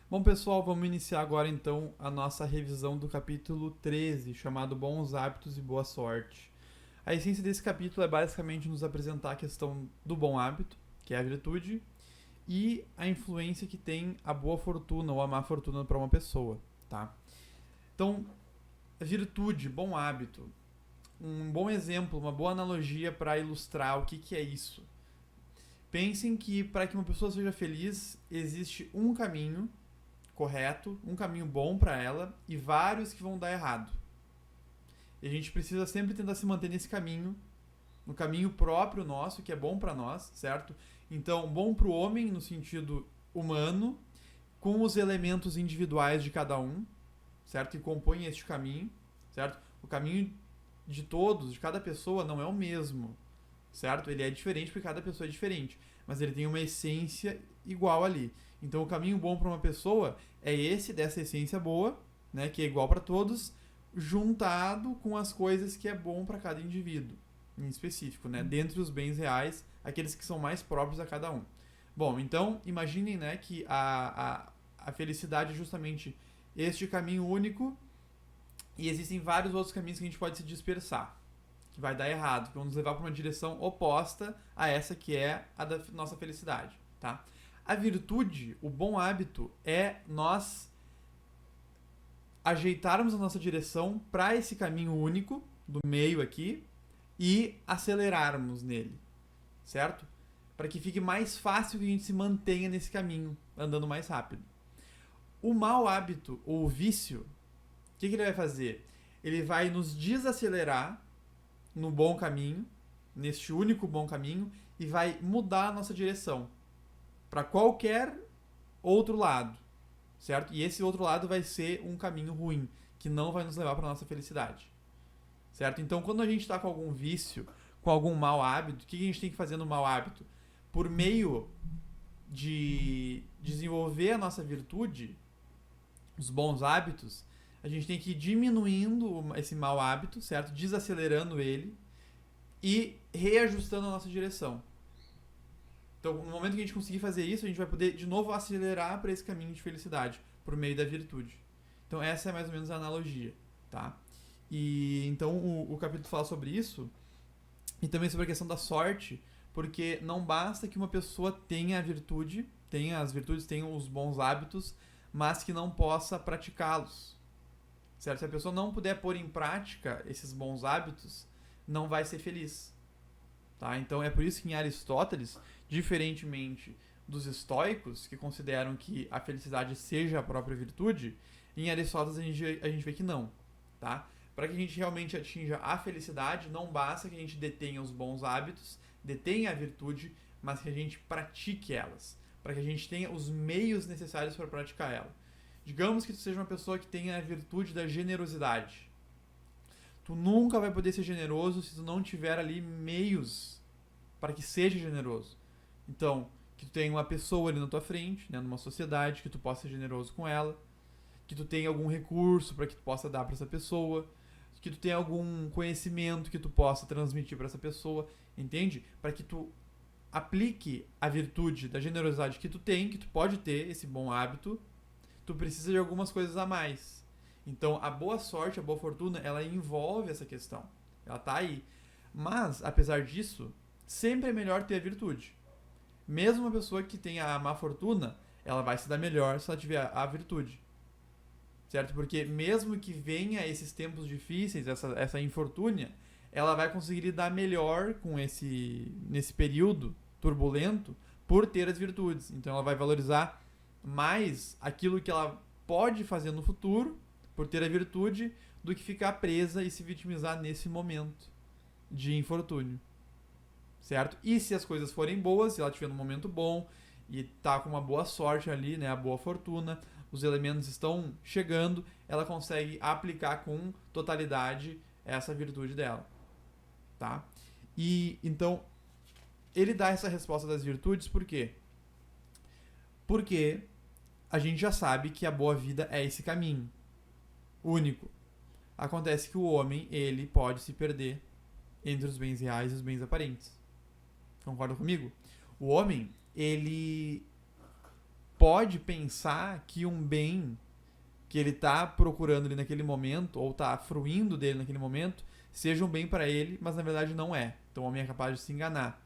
Bom, pessoal, vamos iniciar agora então a nossa revisão do capítulo 13, chamado Bons Hábitos e Boa Sorte. A essência desse capítulo é basicamente nos apresentar a questão do bom hábito, que é a virtude, e a influência que tem a boa fortuna ou a má fortuna para uma pessoa, tá? Então, virtude, bom hábito, um bom exemplo, uma boa analogia para ilustrar o que é isso. Pensem que para que uma pessoa seja feliz, existe um caminho correto, um caminho bom para ela e vários que vão dar errado. E a gente precisa sempre tentar se manter nesse caminho, no caminho próprio nosso, que é bom para nós, certo? Então, bom para o homem no sentido humano, com os elementos individuais de cada um, certo? Que compõem este caminho, certo? O caminho de todos, de cada pessoa, não é o mesmo, certo? Ele é diferente porque cada pessoa é diferente, mas ele tem uma essência igual ali. Então, o caminho bom para uma pessoa é esse, dessa essência boa, né, que é igual para todos, juntado com as coisas que é bom para cada indivíduo, em específico, né, dentre os bens reais, aqueles que são mais próprios a cada um. Bom, então, imaginem, né, que a felicidade é justamente este caminho único e existem vários outros caminhos que a gente pode se dispersar, que vai dar errado, que vão nos levar para uma direção oposta a essa que é a da nossa felicidade, tá? A virtude, o bom hábito, é nós ajeitarmos a nossa direção para esse caminho único, do meio aqui, e acelerarmos nele, certo? Para que fique mais fácil que a gente se mantenha nesse caminho, andando mais rápido. O mau hábito, ou o vício, o que ele vai fazer? Ele vai nos desacelerar no bom caminho, neste único bom caminho, e vai mudar a nossa direção para qualquer outro lado, certo? E esse outro lado vai ser um caminho ruim, que não vai nos levar para nossa felicidade, certo? Então, quando a gente está com algum vício, com algum mau hábito, o que a gente tem que fazer no mau hábito? Por meio de desenvolver a nossa virtude, os bons hábitos, a gente tem que ir diminuindo esse mau hábito, certo? Desacelerando ele e reajustando a nossa direção. Então, no momento que a gente conseguir fazer isso, a gente vai poder de novo acelerar para esse caminho de felicidade, por meio da virtude. Então, essa é mais ou menos a analogia, tá? E então o capítulo fala sobre isso e também sobre a questão da sorte, porque não basta que uma pessoa tenha a virtude, tenha as virtudes, tenha os bons hábitos, mas que não possa praticá-los, certo? Se a pessoa não puder pôr em prática esses bons hábitos, não vai ser feliz, tá? Então é por isso que em Aristóteles, diferentemente dos estoicos, que consideram que a felicidade seja a própria virtude, em Aristóteles a gente vê que não, tá? Para que a gente realmente atinja a felicidade, não basta que a gente detenha os bons hábitos, detenha a virtude, mas que a gente pratique elas, para que a gente tenha os meios necessários para praticar ela. Digamos que tu seja uma pessoa que tenha a virtude da generosidade. Tu nunca vai poder ser generoso se tu não tiver ali meios para que seja generoso. Então, que tu tenha uma pessoa ali na tua frente, né, numa sociedade, que tu possa ser generoso com ela, que tu tenha algum recurso para que tu possa dar para essa pessoa, que tu tenha algum conhecimento que tu possa transmitir para essa pessoa, entende? Para que tu aplique a virtude da generosidade que tu tem, que tu pode ter esse bom hábito, tu precisa de algumas coisas a mais. Então, a boa sorte, a boa fortuna, ela envolve essa questão. Ela tá aí. Mas, apesar disso, sempre é melhor ter a virtude. Mesmo uma pessoa que tenha a má fortuna, ela vai se dar melhor se ela tiver a virtude. Certo? Porque mesmo que venha esses tempos difíceis, essa infortúnia, ela vai conseguir lidar melhor com nesse período turbulento por ter as virtudes. Então ela vai valorizar mais aquilo que ela pode fazer no futuro por ter a virtude do que ficar presa e se vitimizar nesse momento de infortúnio, certo? E se as coisas forem boas, se ela estiver num momento bom e tá com uma boa sorte ali, né, a boa fortuna, os elementos estão chegando, ela consegue aplicar com totalidade essa virtude dela, tá? E então ele dá essa resposta das virtudes por quê? Porque a gente já sabe que a boa vida é esse caminho único. Acontece que o homem, ele pode se perder entre os bens reais e os bens aparentes. Concorda comigo? O homem, ele pode pensar que um bem que ele está procurando ali naquele momento, ou está fruindo dele naquele momento, seja um bem para ele, mas na verdade não é. Então o homem é capaz de se enganar.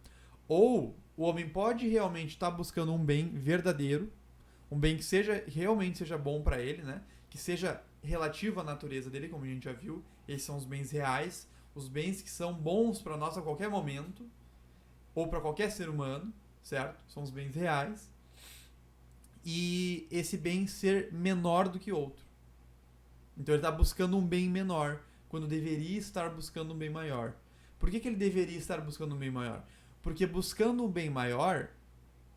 Ou o homem pode realmente estar buscando um bem verdadeiro, um bem que realmente seja bom para ele, né? Que seja relativo à natureza dele, como a gente já viu. Esses são os bens reais, os bens que são bons para nós a qualquer momento, ou para qualquer ser humano, certo? São os bens reais. E esse bem ser menor do que outro. Então ele está buscando um bem menor, quando deveria estar buscando um bem maior. Por que ele deveria estar buscando um bem maior? Porque buscando um bem maior,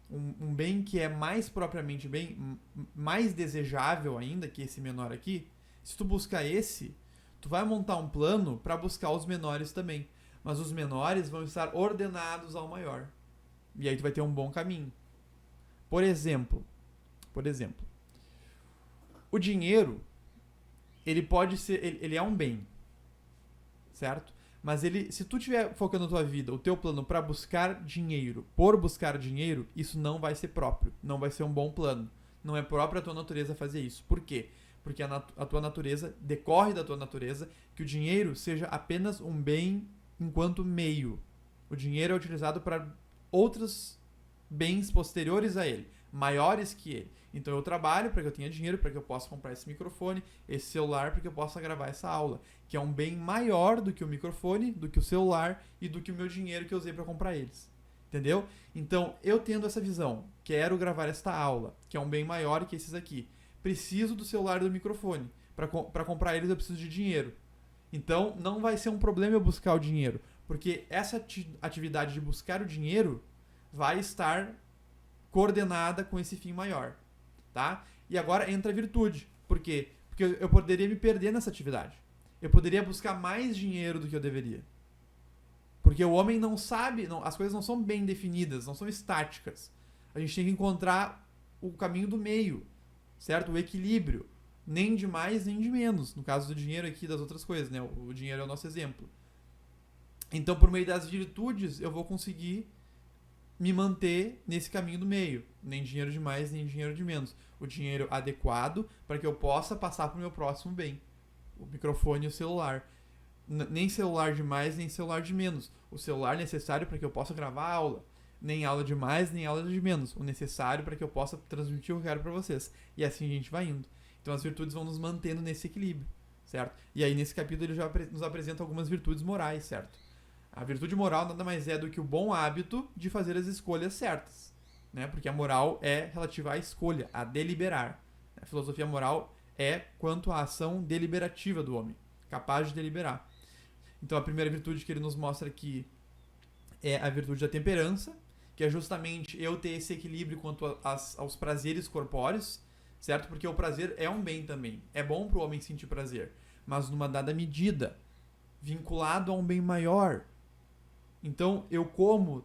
um bem que é mais propriamente bem, mais desejável ainda que esse menor aqui, se tu buscar esse, tu vai montar um plano para buscar os menores também. Mas os menores vão estar ordenados ao maior. E aí tu vai ter um bom caminho. Por exemplo, o dinheiro, ele pode ser, ele é um bem, certo? Mas se tu estiver focando na tua vida, o teu plano para buscar dinheiro, por buscar dinheiro, isso não vai ser próprio, não vai ser um bom plano. Não é próprio a tua natureza fazer isso. Por quê? Porque a tua natureza, decorre da tua natureza, que o dinheiro seja apenas um bem enquanto meio. O dinheiro é utilizado para outros bens posteriores a ele, maiores que ele. Então eu trabalho para que eu tenha dinheiro, para que eu possa comprar esse microfone, esse celular, para que eu possa gravar essa aula, que é um bem maior do que o microfone, do que o celular e do que o meu dinheiro que eu usei para comprar eles. Entendeu? Então, eu tendo essa visão, quero gravar esta aula, que é um bem maior que esses aqui. Preciso do celular e do microfone. Para comprar eles eu preciso de dinheiro. Então, não vai ser um problema eu buscar o dinheiro, porque essa atividade de buscar o dinheiro vai estar coordenada com esse fim maior. Tá? E agora entra a virtude. Por quê? Porque eu poderia me perder nessa atividade. Eu poderia buscar mais dinheiro do que eu deveria. Porque o homem não sabe, as coisas não são bem definidas, não são estáticas. A gente tem que encontrar o caminho do meio, certo? O equilíbrio. Nem de mais, nem de menos. No caso do dinheiro aqui, das outras coisas, né? O dinheiro é o nosso exemplo. Então, por meio das virtudes, eu vou conseguir me manter nesse caminho do meio. Nem dinheiro de mais, nem dinheiro de menos. O dinheiro adequado para que eu possa passar para o meu próximo bem. O microfone e o celular. Nem celular de mais, nem celular de menos. O celular necessário para que eu possa gravar a aula. Nem aula de mais, nem aula de menos. O necessário para que eu possa transmitir o que eu quero para vocês. E assim a gente vai indo. Então as virtudes vão nos mantendo nesse equilíbrio, certo? E aí nesse capítulo ele já nos apresenta algumas virtudes morais, certo? A virtude moral nada mais é do que o bom hábito de fazer as escolhas certas, né? Porque a moral é relativa à escolha, a deliberar. A filosofia moral é quanto à ação deliberativa do homem, capaz de deliberar. Então a primeira virtude que ele nos mostra aqui é a virtude da temperança, que é justamente eu ter esse equilíbrio quanto aos prazeres corpóreos, certo? Porque o prazer é um bem também. É bom para o homem sentir prazer, mas numa dada medida, vinculado a um bem maior. Então, eu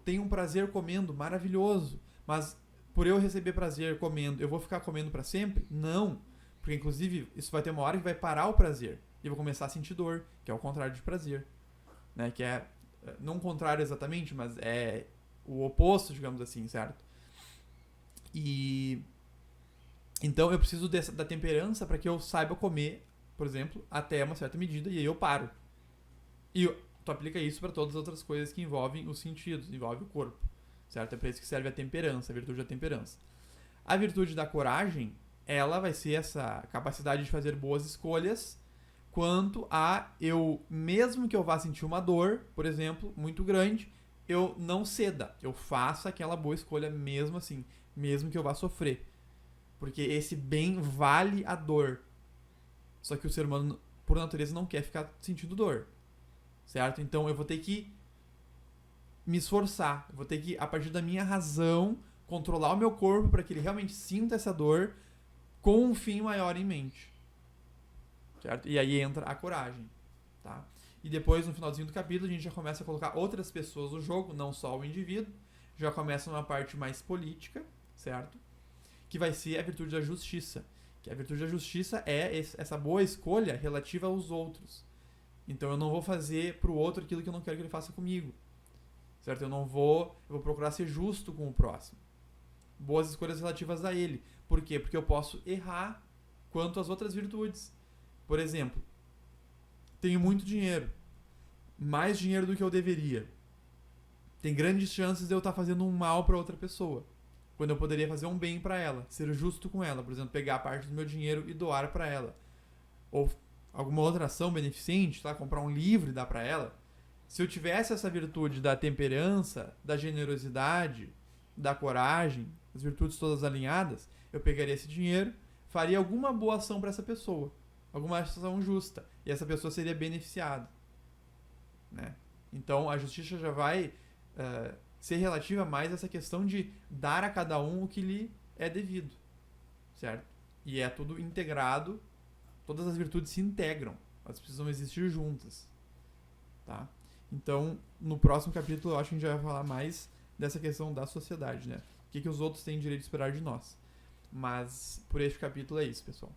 tenho um prazer comendo, maravilhoso, mas por eu receber prazer comendo, eu vou ficar comendo para sempre? Não, porque inclusive isso vai ter uma hora que vai parar o prazer e eu vou começar a sentir dor, que é o contrário de prazer, né? Que é, não o contrário exatamente, mas é o oposto, digamos assim, certo? E então eu preciso da temperança para que eu saiba comer, por exemplo, até uma certa medida, e aí eu paro. E tu aplica isso para todas as outras coisas que envolvem os sentidos, envolve o corpo, certo? É para isso que serve a temperança, a virtude da temperança. A virtude da coragem, ela vai ser essa capacidade de fazer boas escolhas quanto a mesmo que eu vá sentir uma dor, por exemplo, muito grande, eu não ceda, eu faça aquela boa escolha mesmo assim, mesmo que eu vá sofrer. Porque esse bem vale a dor. Só que o ser humano, por natureza, não quer ficar sentindo dor. Certo? Então eu vou ter que me esforçar. Eu vou ter que, a partir da minha razão, controlar o meu corpo para que ele realmente sinta essa dor com um fim maior em mente. Certo? E aí entra a coragem. Tá? E depois, no finalzinho do capítulo, a gente já começa a colocar outras pessoas no jogo, não só o indivíduo. Já começa numa parte mais política, certo? Que vai ser a virtude da justiça. Que a virtude da justiça é essa boa escolha relativa aos outros. Então eu não vou fazer pro outro aquilo que eu não quero que ele faça comigo. Certo? Eu vou procurar ser justo com o próximo. Boas escolhas relativas a ele. Por quê? Porque eu posso errar quanto às outras virtudes. Por exemplo, tenho muito dinheiro, mais dinheiro do que eu deveria. Tem grandes chances de eu estar fazendo um mal para outra pessoa, quando eu poderia fazer um bem para ela, ser justo com ela, por exemplo, pegar parte do meu dinheiro e doar para ela, ou alguma outra ação beneficente, tá? Comprar um livro e dar para ela. Se eu tivesse essa virtude da temperança, da generosidade, da coragem, as virtudes todas alinhadas, eu pegaria esse dinheiro, faria alguma boa ação para essa pessoa, alguma ação justa, e essa pessoa seria beneficiada, né? Então a justiça já vai ser relativa mais a essa questão de dar a cada um o que lhe é devido, certo? E é tudo integrado, todas as virtudes se integram, elas precisam existir juntas, tá? Então, no próximo capítulo, eu acho que a gente vai falar mais dessa questão da sociedade, né? O que os outros têm direito de esperar de nós. Mas, por este capítulo é isso, pessoal.